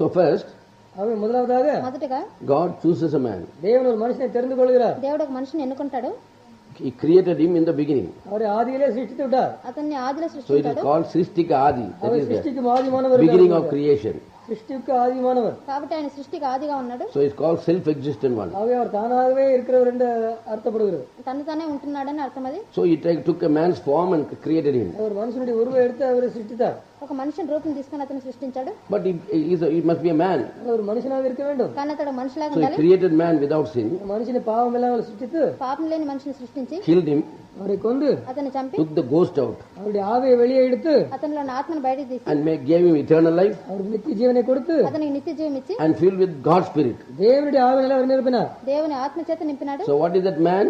So first, అవి మొదలవదాగా మొదటగా God chooses a man. దేవుడు ఒక మనిషిని తెరుందు కొలుగురారు. దేవుడు ఒక మనిషిని ఎన్నుకుంటాడు. He created him in the beginning. Hour ఆదిలో సృష్టించుట. అతన్ని ఆదిలో So it is సృష్టించాడు. called Srishtika Adi. That hour is the సృష్టికి ఆది మానవుడు. beginning of creation. సృష్టి యొక్క ఆది మానవుడు. కాబట్టి ఆయన సృష్టికి ఆదిగా ఉన్నాడు. So it's called self-existent one. అవి அவர் தானாகவே இருக்கிறவர் என்று அர்த்தப்படுகிறது. తను తానే ఉంటున్నాడని అర్థం అది. So he took a man's form and created him. அவர் மனுஷனுடைய உருவை எடுத்து அவரை சிருஷ்டித்தார். ఒక మనిషిని రూపం తీసుకొని అతను సృష్టించాడు. But he must be a man. அவர் மனுஷனாக இருக்க வேண்டும். కానీ అతడు మనిషిలాగా So he ఉండాలి. created man without sin, మనిషిని పాపం ఇல்லாமல் సృష్టిத்து పాపం లేని మనిషిని సృష్టించి killed him, அவரை கொண்டு అతన్ని చంపి took the ghost out, அவருடைய ஆவியை வெளியே எடுத்து అతనిలో ఉన్న ఆత్మను బయటికి తీసి and gave him eternal life அவருக்கு நித்திய ஜீவனை கொடுத்து అతనికి నిత్య జీవం ఇచ్చి and filled with God's spirit. దేవుడి ఆవిని அவர் நிரப்பினார். దేవుని ఆత్మ చేత నింపినాడు. So what is that man?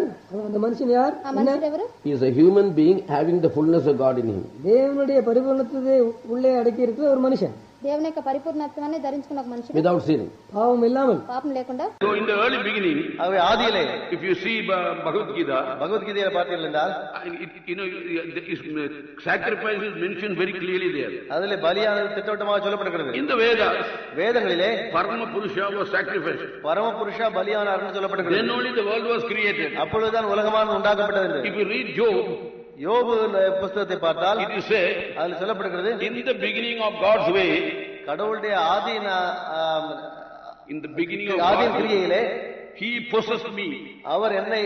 அந்த மனுஷன் யார்? ఆ మనుషుడు ఎవరు? He is a human being having the fullness of God in him. தேவனுடைய பரிபூர்ணத்தை உள்ளே அடக்கி இருக்கிற ஒரு மனுஷன். దేవుని యొక్క పరిపూర్ణత్వాన్ని ధరించుకున్న ఒక మనిషి Without sin. பாவம் இல்லாமல். పాపం లేకుండా. So in the early beginning, ஆகவே ஆதியிலே if you see Bhagavad Gita, பகவத்கீதையில பார்த்தீர்கள் என்றால் sacrifice is mentioned very clearly there. அதிலே பலியானது திட்டவட்டமாக சொல்லப்படுகிறது. In the Vedas, வேதங்களிலே Parama Purusha was sacrificed. Paramapurusha பலியானார் என்று சொல்லப்படுகிறது. Then only the world was created. அப்பொழுதுதான் உலகமானது உண்டாக்கப்பட்டது என்று. If you read Job, யோபு புஸ்தகத்தை பார்த்தால் it is said, அதில் சொல்லப்படுகிறது, in the beginning of God's way, கடவுளுடைய in the beginning of Aadhi God's way, கிரியையிலே He possessed me. அவர் என்னை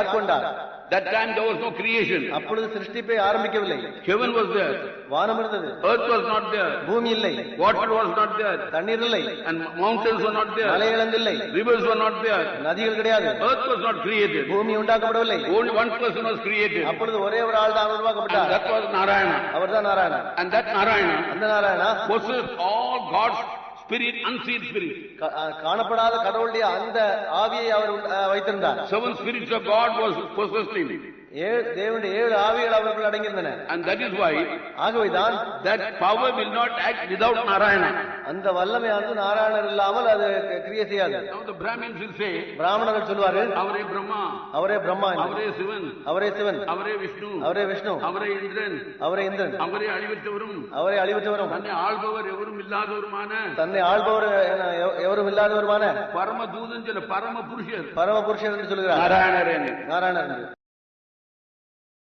ஆட்கொண்டார். That time there was no creation. அப்பொழுது சிருஷ்டிப்பை ஆரம்பிக்கவில்லை. Heaven was there. வானம் இருந்தது. Earth was not there. பூமி இல்லை. Water was not there. தண்ணீர் இல்லை. And mountains were not there. மலைகள் இல்லை. Rivers were not there. நதிகள் கிடையாது. Earth was not created. பூமி உண்டாக்கப்படவில்லை. Only one person was created. அப்பொழுது ஒரே ஒரு ஆள் தான் And உருவாக்கப்பட்டார். that was Narayana. அவர்தான் நாராயணன். And that Narayana அந்த Narayana possessed all God's spirit, unseen spirit. காணப்படாத கடவுளுடைய அந்த ஆவியை அவர் வைத்திருந்தார். 7 spirits of God was possessed him. தேவனுடைய 7 ஆவிகள் அவர்கள் அடங்கியிருந்தன. And that is why ஆகவேதான் that power will not act without Narayana. அந்த வல்லமையானது நாராயணர் இல்லாமல் அது கிரியை செய்யாது. Now the Brahmins will say, பிராமணர்கள் சொல்வார்கள், அவரே பிரம்மா, அவரே பிரம்மா, அவரே சிவன், அவரே சிவன், அவரே விஷ்ணு, அவரே விஷ்ணு, அவரே இந்திரன், அவரே இந்திரன், அவரே அழிவற்றவரும், அவரே அழிவற்றவரும், தன்னை ஆள்பவர் எவரும் இல்லாதவருமான, தன்னை ஆள்பவர் எவரும் இல்லாதவருமான பரம தூதன், பரம புருஷர், பரம புருஷர் என்று சொல்கிறார். நாராயணரே. நாராயணர்.